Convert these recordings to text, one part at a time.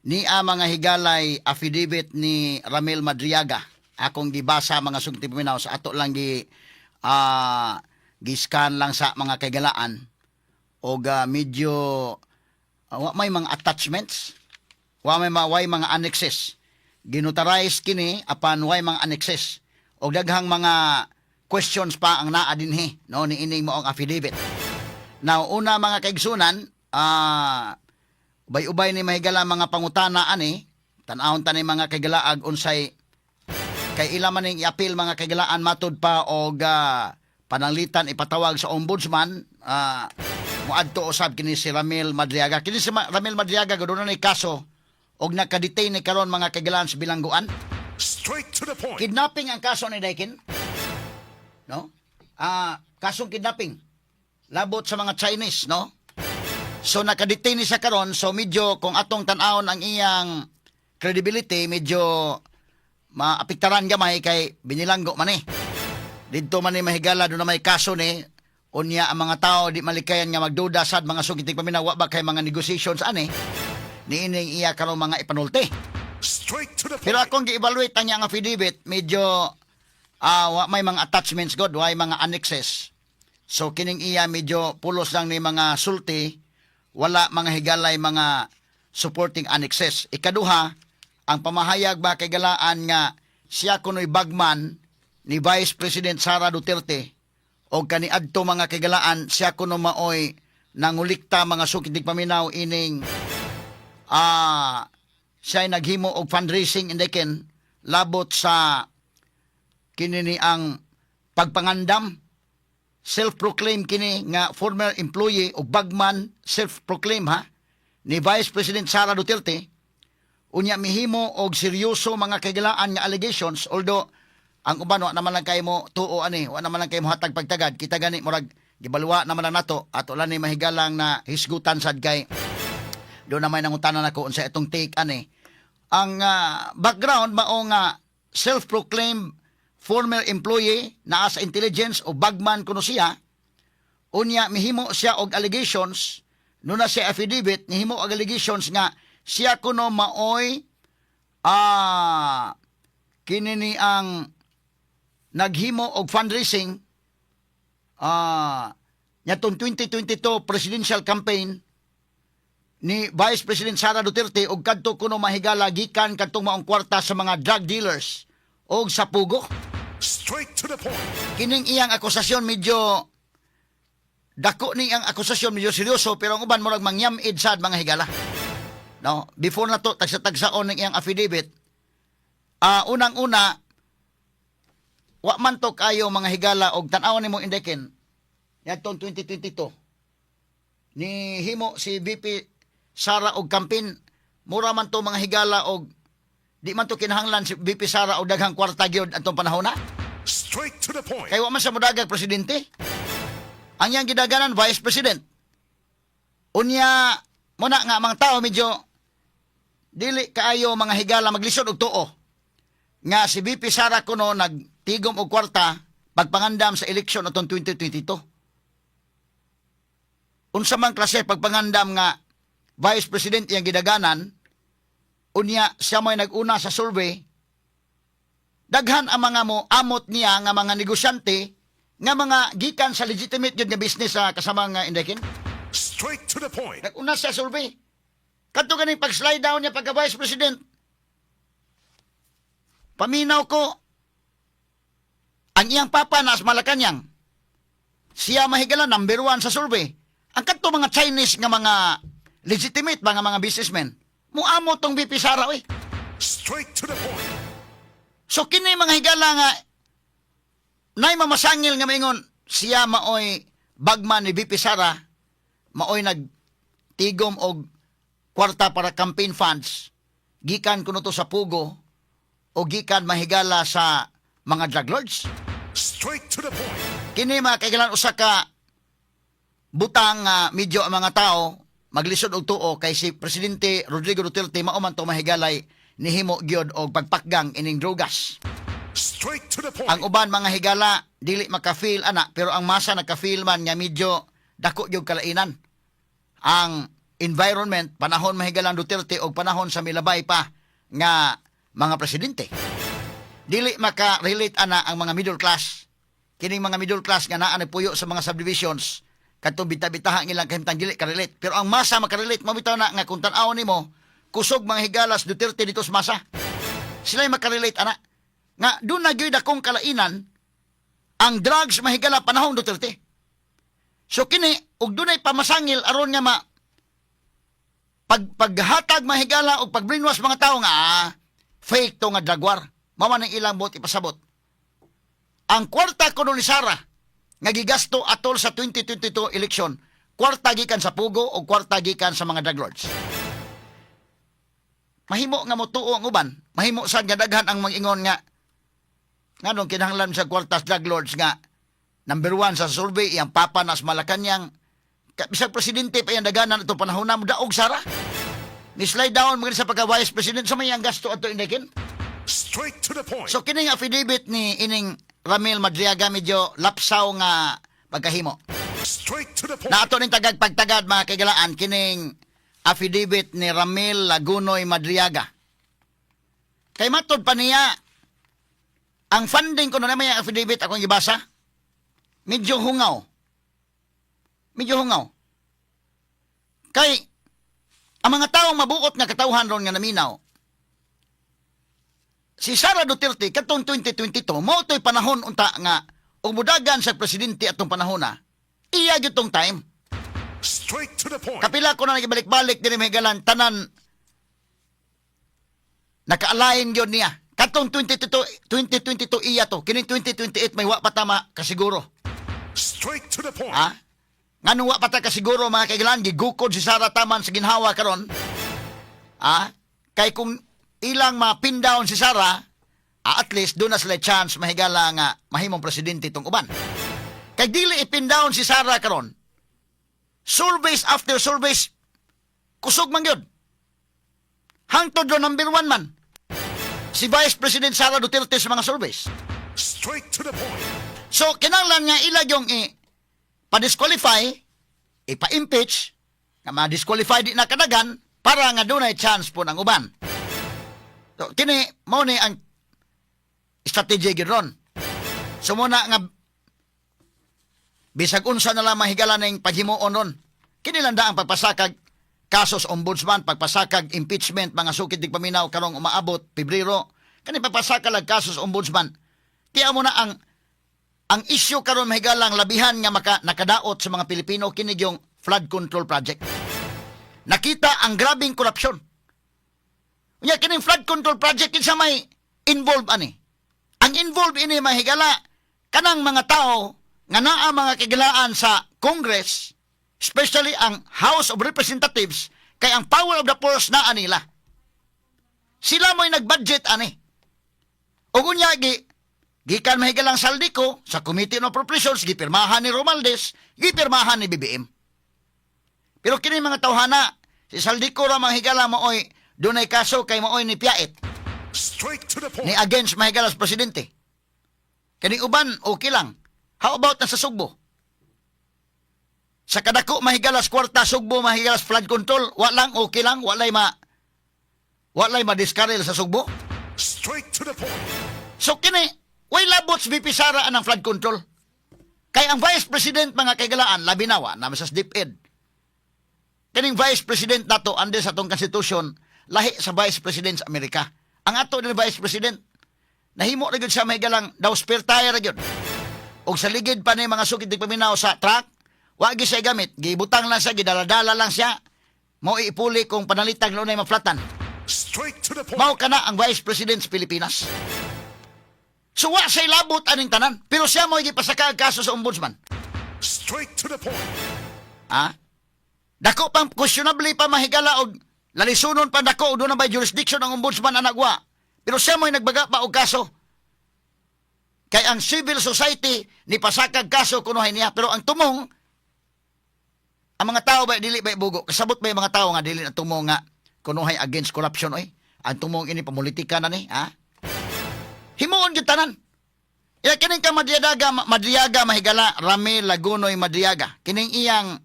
Ni mga higalay affidavit ni Ramil Madriaga. Akong gibasa mga sugti paminaw sa ato lang gi-scan lang sa mga kagalaan o medyo wa may mga attachments, way mga annexes. Ginutarize kini apan way mga annexes o daghang mga questions pa ang naa dinhi no ni ining mo ang affidavit. Now una mga kaigsunan, ubay-ubay ni mahigala mga pangutana ani, tan-awon ta ni mga kagalaag unsay kay ila man ning i-appeal mga kagalaan matud pa og pananglitan ipatawag sa ombudsman. Muadto usab kini si Ramil Madriaga. Kini si Ramil Madriaga guduna ni kaso og naka-detain ni karon mga kagalaan sa bilangguan. Straight to the point. Kidnapping ang kaso ni Daikin. No? Kasong kidnapping. Labot sa mga Chinese, no? So naka-detain ni siya karon, so medyo kung atong tan-awon ang iyang credibility, medyo maapektaran gamay kay binilanggo man eh. Dito man ni mahigala do na may kaso ni unya ang mga tao di malikayan nga magduda sad mga sugiting paminawa ba kay mga negotiations ani ni ining iya karon mga ipanulti. Straight to the point. Pero akong gi-evaluate ang iyang affidavit, medyo may mga attachments god, way mga annexes. So kining iya medyo pulos lang ni mga sulti, wala mga higalay mga supporting annexes. Ikaduha, ang pamahayag ba kay galaan nga siya kuno'y bagman ni Vice President Sara Duterte o kaniadto mga kagalaan siya kuno maoy nangulikta mga sukitig paminaw ining siya naghimo og fundraising indiken labot sa kini ang pagpangandam. Self-proclaim kini nga former employee o bagman, self-proclaim ni Vice President Sara Duterte. Unya mihimo og seryoso mga kagalaan nga allegations, although ang uban wa naman lang kay mo tuo ani, wa naman lang kay mo hatag pagtagad. Kita gani murag gibalwa naman lang nato at wala ni mahigalang na hisgutan sad kay do na may nangutanan nako unsa itong take ani. Ang background mao nga self-proclaimed former employee naa sa intelligence o bagman kuno siya. Unya mihimo siya og allegations nuna siya affidavit nihimo og allegations nga siya kuno maoy kini ni ang naghimo og fundraising nyatong 2022 presidential campaign ni Vice President Sara Duterte og kadto kuno mahigala gikan kadtong maong kwarta sa mga drug dealers og sa pugo. Straight to the point. Kining iyang akusasyon medyo dako ni ang akusasyon medyo seryoso pero ang uban murag mangyam-id sad mga higala. No, before na to tagsa-tagsaon ng iyang affidavit. Unang-una wa man to kayo mga higala og tan-awon nimo indeken. Yadtong 2022. Ni himo si VP Sara og campaign mura man to mga higala og di man to kinahanglan si VP Sara og daghang kwarta gyud atong panahon na. Straight to the point. Kay wa man sa modagag presidente. Ang iyang gidaganan vice president. Unya muna nga mga tao medyo dili kaayo mga higala maglisod og tuo nga si VP Sara kuno nagtigom og kwarta pagpangandam sa eleksyon atong 2022. Unsa man klase pagpangandam nga vice president iyang gidaganan, unya siya may nag-una sa survey, daghan ang mga mo amot niya nga mga negosyante nga mga gikan sa legitimate yun nga business sa kasama nga indekin. Straight to the point. Nag-una sa survey. Kadto ganing pag-slide down niya pagka vice president. Paminaw ko, ang iyang papa nas Malacanang, siya mahigala number 1 sa survey. Ang kadto mga Chinese nga mga legitimate mga businessmen, muamo tong VP Sara eh. Straight to the point. So kini mga higala nga nay mamasangil nga maingon siya maoy bagman ni VP Sara, maoy nagtigom og kwarta para campaign funds gikan kuno to sa pugo o gikan mahigala sa mga drug lords. Straight to the point. Kini mga kailangan usa ka butang medyo ang mga tao maglisod og tuo kay si Presidente Rodrigo Duterte mao man to mahigalay nihimo gyud og pagpakgang ining drogas. Straight to the point. Ang uban mga higala dili maka-feel ana pero ang masa naka-feel man nga medyo dako gyud kalainan. Ang environment panahon mahigalang Duterte o panahon sa milabay pa nga mga presidente. Dili maka-relate ana ang mga middle class. Kining mga middle class nga naa puyo sa mga subdivisions kadtong bita-bitaha ang ilang kahimtang dili ka-relate. Pero ang masa maka-relate mabitaw na nga kung tan-aw nimo kusog mga higalas Duterte dito sa masa. Sila maka-relate ana nga doon na gyud akong kalainan ang drugs mahigala panahon Duterte. So kini ug dunay pamasangil aron nga paghatag mahigala o pag-brainwash mga tao nga fake to nga drug war. Mama ng ilang bot ipasabot. Ang kwarta kuno ni Sara nga gigasto atol sa 2022 election, kwarta gikan sa pugo o kwarta gikan sa mga drug lords. Mahimo nga motuo ang uban, mahimo sad nga daghan ang mag-ingon nga nganong kinahanglan sa kwarta sa drug lords nga number 1 sa survey iyang papa nas Malacañang bisag presidente pa yan daganan ito panahon na mo daog Sara. Ni slide down mga sa pagka-vice president sa may ang gasto ato indikin. Straight to the point. So kining affidavit ni ining Ramil Madriaga medyo lapsaw nga pagkahimo. Straight to the point. Na ato ning tagag pagtagad mga kagalaan kining affidavit ni Ramil Lagunoy Madriaga. Kay matod pa niya ang funding ko na may affidavit akong gibasa. Medyo hungaw. Kay ang mga taong mabuot nga katawhan ron nga naminaw. Si Sara Duterte katong 2022 mao toy panahon unta nga ug mudagan sa presidente atong panahon na. Iya gyud tong time. Straight to the point. Kapila ko na nagibalik-balik diri Mahigalan tanan naka-align gyud niya. Katong 2022 iya to, kining 2028 may wa pa tama kasiguro. Straight to the point. Ha? Nganong wa pa ta kasiguro mga kaigalan gigukod si Sara taman sa ginhawa karon. Kay kung ilang mapin down si Sara, at least doon na sila chance mahigala nga mahimong presidente itong uban. Kay dili ipin down si Sara karon. Surveys after surveys, kusog man yun. Hangtod do number 1 man. Si Vice President Sara Duterte sa mga surveys. Straight to the point. So, kinanglan nga ilag yung pa-disqualify, ipa-impeach, nga ma-disqualify di na kadagan, para nga doon ay chance po ng uban. So, kini, mo ni ang strategy gidron. So, muna nga, bisag unsa na lang mahigala na yung paghimuon ron. Kini lang ang pagpasakag kasos ombudsman, pagpasakag impeachment, mga sukit di paminaw karong umaabot, Pebrero. Kani pagpasakag lang kasos ombudsman. Tiya mo na ang issue karon mahigalang labihan nga nakadaot sa mga Pilipino kini yung flood control project. Nakita ang grabing korupsyon. Unya kining flood control project kinsa may involved ani. Ang involved ini mahigala kanang mga tao nga naa mga kagilaan sa Congress, especially ang House of Representatives, kay ang power of the purse naa nila. Sila mo'y nag-budget ani. O kunya gikan mahigalang Saldico sa Committee on Appropriations, gipirmahan ni Romualdez, gipirmahan ni BBM. Pero kini mga tawhana, si Saldico ra mahigala mooy dunay kaso kay mooy ni Piait. Straight to the point. Ni against mahigalas presidente. Kani uban okay lang. How about na sa Sugbo? Sa kadako mahigalas kwarta Sugbo mahigalas flood control, wa lang okay lang, walay ma-discarrel sa Sugbo. Straight to the point. So kini way labots VP Sara ang flood control. Kay ang Vice President mga kaigalaan, labinawa, naman sa DepEd. Kaning Vice President nato, under sa itong Constitution, lahi sa Vice President sa Amerika. Ang ato ni Vice President, nahimo na yun siya mahigalang daw spare tire na yun. O sa ligid pa ni mga sukit di paminaw sa truck, wagi siya gamit, gibutang lang siya, gidaladala lang siya, mo iipuli kung panalitag lunay maflatan. Straight to the point. Mao ka na ang Vice President sa Pilipinas. So wa siya labot aning tanan, pero siya mo gipasaka kaso sa ombudsman. Straight to the point. Dako pang questionable pa mahigala og lalisunon pa dako do na bay jurisdiction ang ombudsman anagwa. Pero siya mo'y nagbaga pa og kaso. Kay ang civil society ni pasakag kaso kunuhay niya, pero ang tumong ang mga tao ba dili ba bugo. Kasabot ba yung mga tao nga dili na tumong nga kunuhay against corruption oy. Ang tumong ini pamulitika na ni, himuon gyud tanan. Ila kining ka Madriaga mahigala Ramil Lagunoy Madriaga. Kining iyang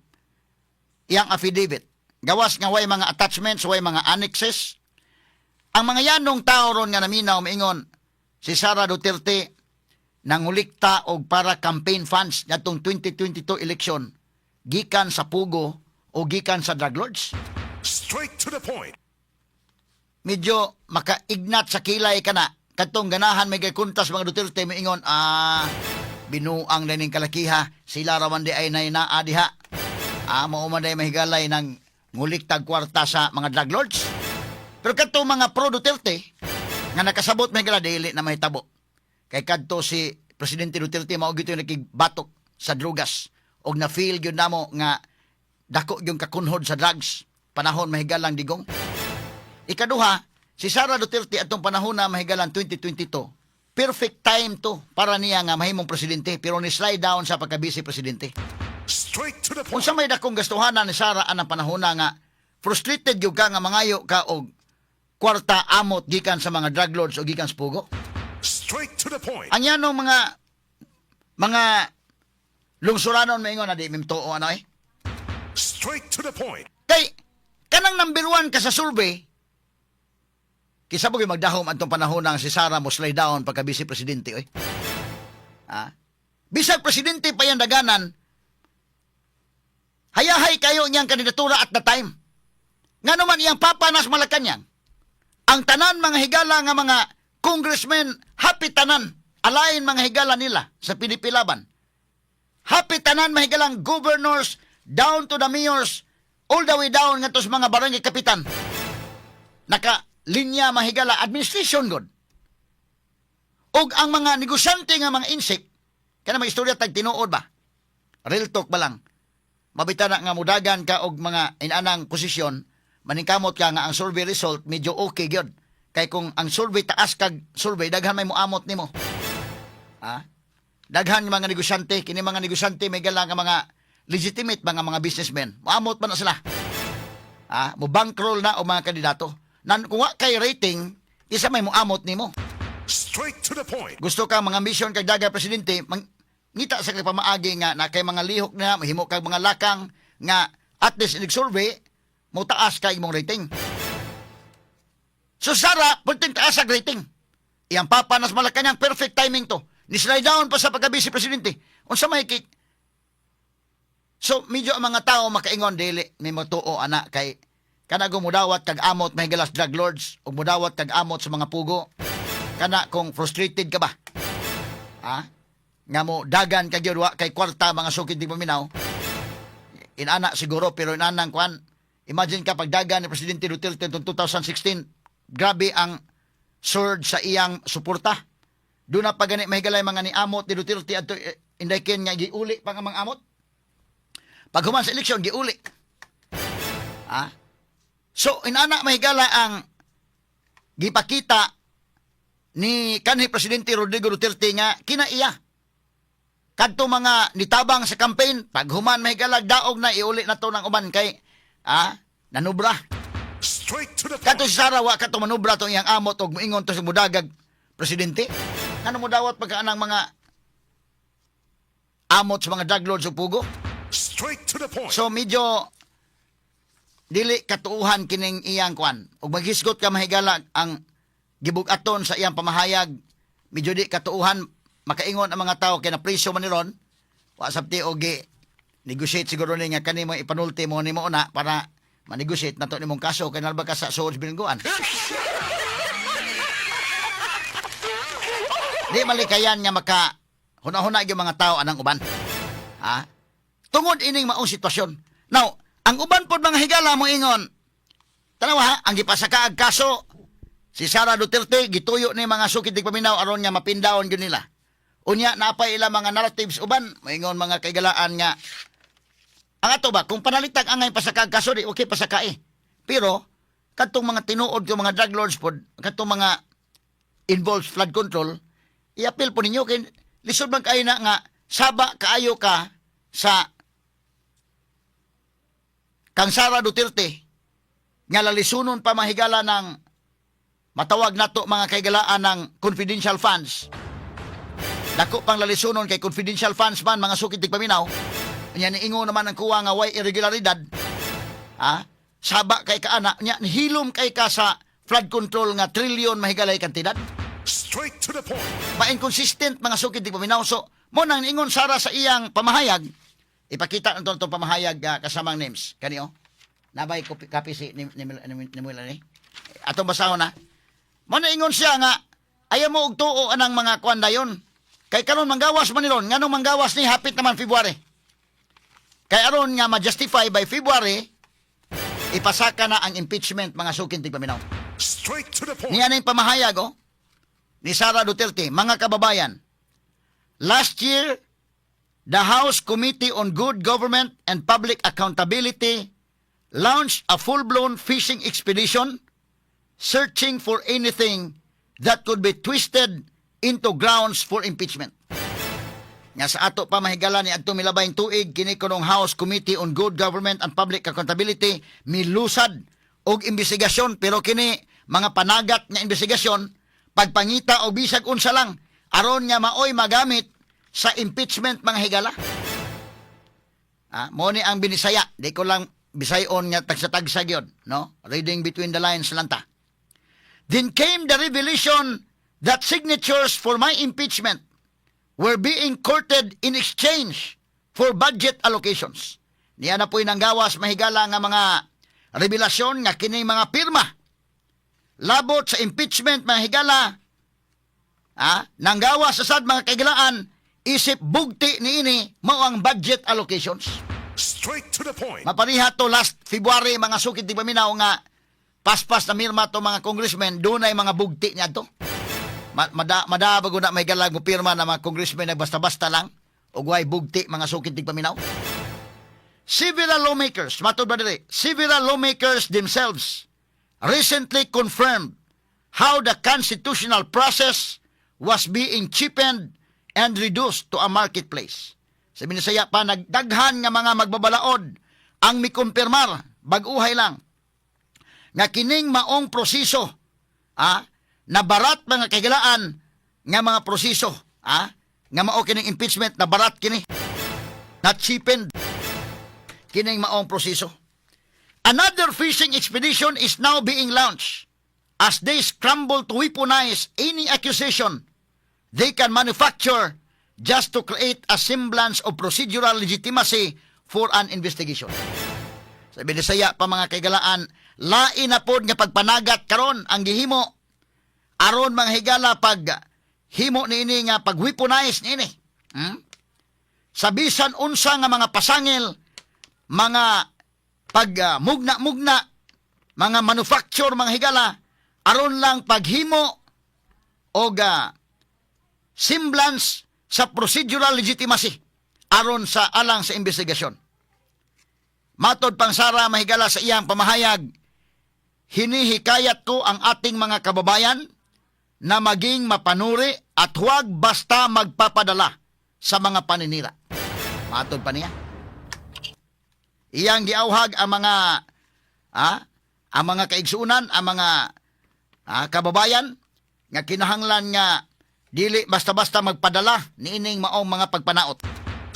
affidavit. gawas nga way mga attachments, way mga annexes. Ang mga yanong tao ron nga naminaw maingon si Sara Duterte nangulikta og para campaign funds ngatong 2022 election gikan sa pugo o gikan sa drug lords. Straight to the point. Medyo makaignat sa kilay kana katong ganahan may kuntas mga Duterte maingon binuang na ning kalakiha sila raman di ay naa diha. Mao man day mahigalay ng nguliktag kwarta sa mga drug lords. Pero kadto mga pro Duterte nga nakasabot may gala dili na mahitabo. Kay kadto si Presidente Duterte mao gito nakigbatok sa drugas og na feel gyud namo nga dako yung kakunhod sa drugs panahon mahigalang digong. Ikaduha, si Sara Duterte atong panahon na mahigalang 2022, perfect time to para niya nga mahimong presidente pero ni slide down sa pagka-vice presidente. Straight to the point. Unsa may dakong gastuhanan ni Sara anang panahon na nga frustrated gyud ka nga mangayo ka og kwarta amot gikan sa mga drug lords o gikan sa pugo. Straight to the point. Ang yanong mga lungsuranon maingon na di mimtuo ano eh. Straight to the point. Kay kanang number 1 ka sa survey kisabog yung magdahom atong panahon ng si Sara mo slide down pagka vice presidente oy. Bisag presidente pa yan daganan hayahay kayo niyang kandidatura at the time. Ngano man iyang papanas Malacañang. Ang tanan mga higala nga mga congressmen happy tanan alain mga higala nila sa PDP laban. Happy tanan mga higalang governors down to the mayors all the way down nga tos mga barangay kapitan. Naka linya mahigala administration god. Og ang mga negosyante nga mga insik kana mga istorya tag tinuod ba? Real talk ba lang? Mabita na nga mudagan ka og mga inanang posisyon, maningkamot ka nga ang survey result medyo okay gyud. Kay kung ang survey taas kag survey daghan may muamot nimo. Daghan yung mga negosyante, kini mga negosyante may gala nga mga legitimate mga businessmen. Muamot pa na sila. Mo bankroll na o mga kandidato. Kung wa kay rating, isa may muamot nimo. Straight to the point. Gusto ka mga mission kag daga presidente, ngita sa kay pamaagi nga na kay mga lihok na mahimo kag mga lakang nga at least in survey mo taas kay imong rating. So Sara, pulting taas ang rating. Iyang papanas Malacañang perfect timing to. Ni slide down pa sa pagka-vice presidente. Unsa may kik. So medyo ang mga tao makaingon dili may matuo ana kay kana gumudawat kag amot mahigalas drug lords ug mudawat kag amot sa mga pugo. Kana kung frustrated ka ba? Nga mo dagan kag gyud wa kay kwarta mga sukid di paminaw. Inana siguro pero inanang kwan. Imagine ka pag dagan ni Presidente Duterte noong 2016, grabe ang surge sa iyang suporta. Doon na pagani mahigalay mga ni amot ni Duterte adto indayken nga giuli pa nga mga amot. Pag human sa eleksyon giuli. So inana mahigala ang gipakita ni kanhi Presidente Rodrigo Duterte nga kinaiya. Kadto mga nitabang sa campaign, pag human mahigalag daog na iuli na to ng uban kay nanubra. Straight to the Kadto point. si Sara wa kadto manubra tong iyang amot og moingon to sa mudagag presidente. Ano mo dawat pagka anang mga amot sa mga drug lords o pugo? Straight to the point. So medyo dili katuuhan kining iyang kwan. Ug maghisgot ka mahigala ang gibug-aton sa iyang pamahayag, medyo di katuuhan makaingon ang mga tao kay na presyo man ni ron. Wa sabti og negotiate siguro ni nga kanimo ipanulti mo nimo una para ma-negotiate nato nimong kaso kay nalba ka sa suod bilingguan. Di malikayan nga maka huna-huna yung mga tao anang uban. Tungod ining maong sitwasyon. Now, ang uban pod mga higala mo ingon. Tanawa ang gipasakaag kaso si Sara Duterte gituyo ni mga sukid tig paminaw aron nga mapindawon gyud nila. Unya napay ila mga narratives uban moingon mga kaigalaan nga ang ato ba kung panalitag angay pasakaag kaso di okay pasakae. Pero kadtong mga tinuod ko mga drug lords pod kadtong mga involved flood control i-appeal po ninyo kay lisod man kayo na nga saba kaayo ka sa kang Sara Duterte nga lalisunon pa mahigala ng matawag nato mga kaigalaan ng confidential funds. Dako pang lalisunon kay confidential funds man mga sukid tig paminaw. Nya niingo naman ang kuwa nga way irregularidad. saba kay ka anak nya hilom kay ka sa flood control nga trilyon mahigalay kantidad. Straight to the point. Ma-inconsistent mga sukid di paminaw. So, mo nang ingon Sara sa iyang pamahayag, ipakita na itong pamahayag kasamang names. Kaniyo? Nabay kapi si ni Mula ni. Atong basahon na. Mo na ingon siya nga, ayaw mo og tuo anang mga kuan dayon. Kay karon manggawas man niron, nganong manggawas ni hapit naman February. Kay aron nga ma-justify by February, ipasaka na ang impeachment mga sukin ti paminaw. Straight to the point. Niya na yung pamahayag ni Sara Duterte, mga kababayan. Last year, the House Committee on Good Government and Public Accountability launched a full-blown fishing expedition searching for anything that could be twisted into grounds for impeachment. Nga sa ato pa mahigala ni adto milabayng tuig kini kunong House Committee on Good Government and Public Accountability milusad og investigasyon, pero kini mga panagat nga investigasyon pagpangita o bisag unsa lang aron nga maoy magamit sa impeachment mga higala. Mo ni ang binisaya, di ko lang bisayon nga tagsa-tagsa gyud, no? Reading between the lines lang ta. Then came the revelation that signatures for my impeachment were being courted in exchange for budget allocations. Niya na po'y nanggawas mahigala nga mga revelasyon nga kini mga pirma labot sa impeachment mga higala, nanggawas sa sad mga kaigalaan isip bugti niini mao ang budget allocations. Straight to the point. Mapariha to last February mga sukid di paminaw nga paspas na mirma to mga congressmen, dunay mga bugti niya to. Madabago na may galag mo pirma na mga congressmen na basta-basta lang o guay bugti mga sukid di paminaw. Several lawmakers, matod ba dili? Several lawmakers themselves recently confirmed how the constitutional process was being cheapened and reduced to a marketplace. Sabi ni saya pa, nagdaghan nga mga magbabalaod ang mikumpirmar, bag-uhay lang, nga kining maong proseso, na barat mga kagalaan, nga mga proseso, nga mao kining impeachment, na barat kini, na cheapened, kining maong proseso. Another fishing expedition is now being launched as they scramble to weaponize any accusation they can manufacture just to create a semblance of procedural legitimacy for an investigation. Sabi ni saya pa mga kaigalaan, lain na pod nga pagpanagat karon ang gihimo aron mga higala pag himo niini nga pag-weaponize niini. Sa bisan unsa nga mga pasangil, mga pag-mugna-mugna, mga manufacture mga higala aron lang paghimo og semblance sa procedural legitimacy aron sa alang sa investigasyon. Matod pang Sara mahigala sa iyang pamahayag, hinihikayat ko ang ating mga kababayan na maging mapanuri at huwag basta magpapadala sa mga paninira. Matod pa niya. Iyang giauhag ang mga kaigsuunan, ang mga kababayan nga kinahanglan nga dili basta-basta magpadala niining maong mga pagpanaot.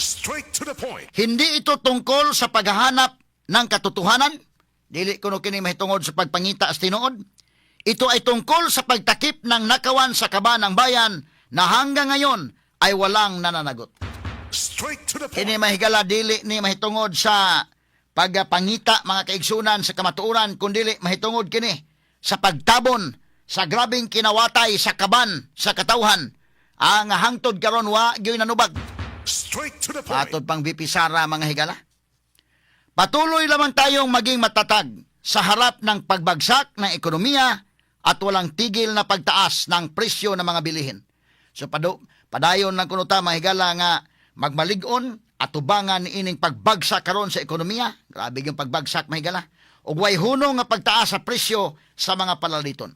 Straight to the point. Hindi ito tungkol sa paghahanap ng katotohanan, dili kuno kini mahitungod sa pagpangita as tinuod. Ito ay tungkol sa pagtakip ng nakawan sa kaban ng bayan na hanggang ngayon ay walang nananagot. Straight to the point. Kini mahigala dili ni mahitungod sa pagpangita mga kaigsunan sa kamatuoran, kundi mahitungod kini sa pagtabon sa grabing kinawatay sa kaban sa katawhan ang hangtod karon wa gyoy nanubag. Straight to the point. Patod pang VP Sara mga higala. Patuloy lamang tayong maging matatag sa harap ng pagbagsak ng ekonomiya at walang tigil na pagtaas ng presyo ng mga bilihin. So padayon lang kuno ta mga higala nga magmalig-on at tubangan niining pagbagsak karon sa ekonomiya. Grabe yung pagbagsak mga higala. Ug way hunong nga pagtaas sa presyo sa mga palaliton.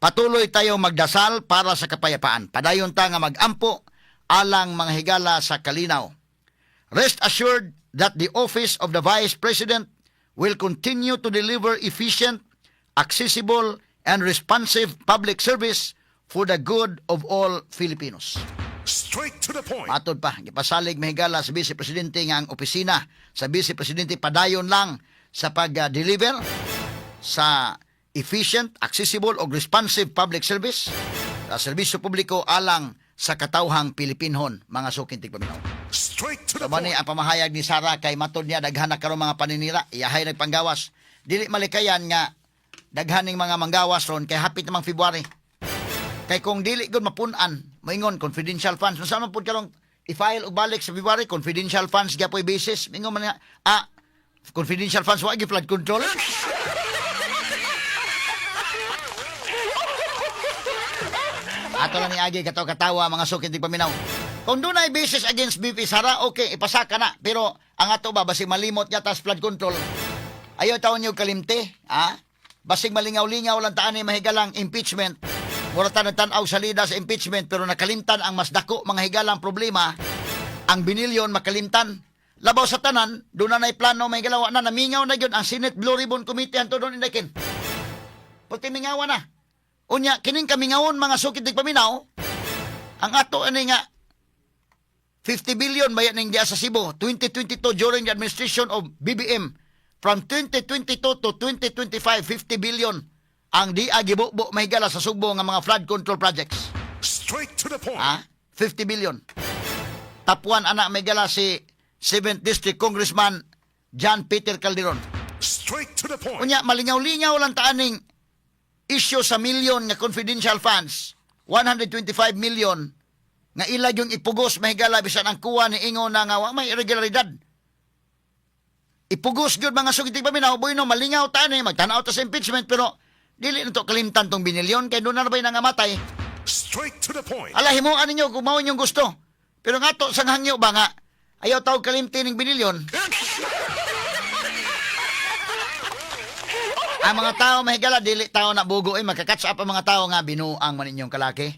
Patuloy tayo magdasal para sa kapayapaan. Padayon ta nga magampo alang mga higala sa kalinaw. Rest assured that the office of the Vice President will continue to deliver efficient, accessible, and responsive public service for the good of all Filipinos. Straight to the point. Matod pa, gipasalig mahigala sa Vice Presidente nga ang opisina sa Vice Presidente padayon lang sa pag-deliver sa efficient, accessible o responsive public service sa serbisyo publiko alang sa katawhang Pilipinhon, mga suking tigpaminaw. Straight to the Tama ni point. ang pamahayag ni Sara kay matod niya daghan na karon mga paninira, iyahay nagpanggawas. Dili malikayan nga daghaning mga manggawas ron kay hapit namang February. Kay kung dili gud mapunan, moingon confidential funds. Unsa man pud karong i-file og balik sa February confidential funds gyapoy basis. Mingon man nga confidential funds wa gi flood control. Ato lang ni Agi katawa mga sukit di paminaw. Kung doon ay basis against BP Sara, okay, ipasaka na. Pero ang ato ba, basig malimot niya tas flood control. Ayaw taon niyo kalimte, basig malingaw-lingaw lang taan ni mahigalang impeachment. Murata nagtanaw sa lida sa impeachment pero nakalimtan ang mas dako mga higalang problema. Ang binilyon makalimtan. Labaw sa tanan, doon na plano mahigalawa na namingaw na yun ang Senate Blue Ribbon Committee anto doon indakin. Pati mingawa na. Unya, kining kamingawon mga sukit di paminaw, ang ato ani nga 50 billion bayan ning diya sa Cebu 2022 during the administration of BBM. From 2022 to 2025, 50 billion ang diya gibubo mahigala sa Sugbo nga mga flood control projects. Straight to the point. 50 billion. Tapuan anak mahigala si 7th District Congressman John Peter Calderon. Straight to the point. Unya, malingaw-lingaw lang taaning issue sa million nga confidential funds, 125 million nga ila yung ipugos mahigala bisan ang kuha ni ingo na nga wa may irregularidad. Ipugos gyud mga sugitig paminaw boy no malingaw ta ni magtanaw ta sa impeachment pero dili na to kalimtan tong binilyon kay doon na bay nangamatay. Straight to the point. Ala himuan ninyo kung mao inyong gusto. Pero nga to sang hangyo ba nga ayaw tawag kalimti ning binilyon. Ang mga tao mahigala dili tao na bugo magka-catch up ang mga tao nga binuang man inyong kalaki.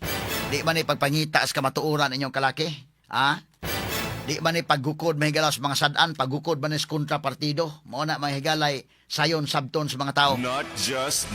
Di man ni pagpangita as kamatuoran inyong kalaki. Di man ni paggukod mahigala sa mga sad-an, paggukod man is kontra partido. Mao na mahigalay sayon sabton sa mga tao. Not just